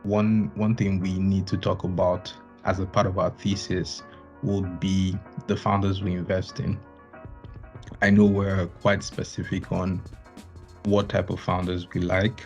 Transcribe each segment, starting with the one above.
One thing we need to talk about as a part of our thesis would be the founders we invest in. I know we're quite specific on what type of founders we like,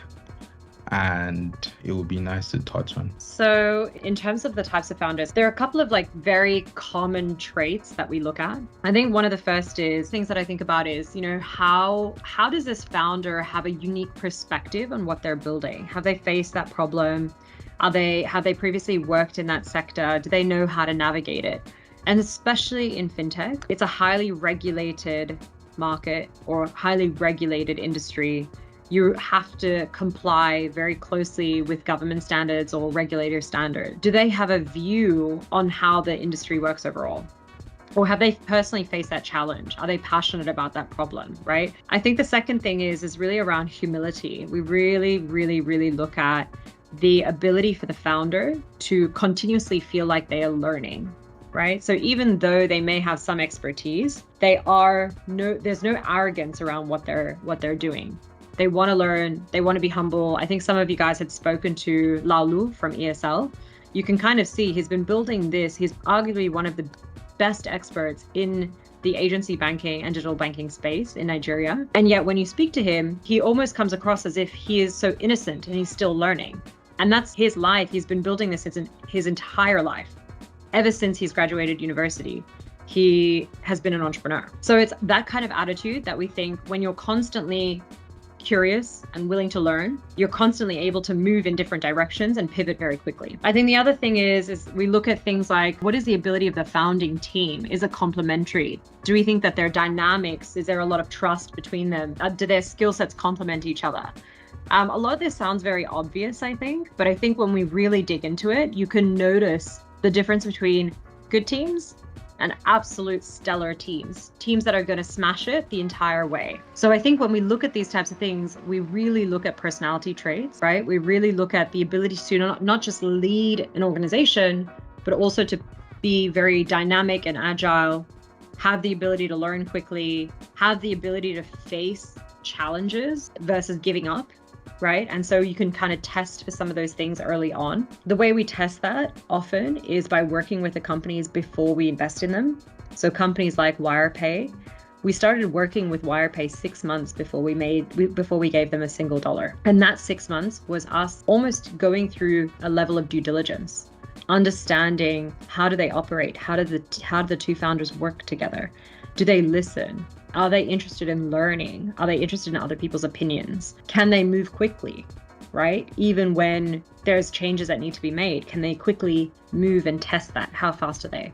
and it would be nice to touch on. So in terms of the types of founders, there are a couple of very common traits that we look at. I think one of the first things that I think about is, how does this founder have a unique perspective on what they're building? Have they faced that problem? Have they previously worked in that sector? Do they know how to navigate it? And especially in fintech, it's a highly regulated market or highly regulated industry. You have to comply very closely with government standards or regulator standards. Do they have a view on how the industry works overall? Or have they personally faced that challenge? Are they passionate about that problem, right? I think the second thing is really around humility. We really, really, really look at the ability for the founder to continuously feel like they are learning, right? So even though they may have some expertise, there's no arrogance around what they're doing. They want to learn, they want to be humble. I think some of you guys had spoken to Laolu from ESL. You can kind of see he's been building this. He's arguably one of the best experts in the agency banking and digital banking space in Nigeria. And yet when you speak to him, he almost comes across as if he is so innocent and he's still learning. And that's his life. He's been building this his entire life. Ever since he's graduated university, he has been an entrepreneur. So it's that kind of attitude that we think when you're constantly curious and willing to learn, you're constantly able to move in different directions and pivot very quickly. I think the other thing is we look at things like, what is the ability of the founding team? Is it complementary? Do we think that their dynamics, is there a lot of trust between them? Do their skill sets complement each other? A lot of this sounds very obvious, I think, but I think when we really dig into it, you can notice the difference between good teams and absolute stellar teams that are going to smash it the entire way. So I think when we look at these types of things, we really look at personality traits, right? We really look at the ability to not just lead an organization, but also to be very dynamic and agile, have the ability to learn quickly, have the ability to face challenges versus giving up. Right? And so you can kind of test for some of those things early on. The way we test that often is by working with the companies before we invest in them. So companies like WirePay, we started working with WirePay 6 months before we gave them a single dollar. And that 6 months was us almost going through a level of due diligence, understanding how do they operate? How do the two founders work together? Do they listen? Are they interested in learning? Are they interested in other people's opinions? Can they move quickly, right? Even when there's changes that need to be made, can they quickly move and test that? How fast are they?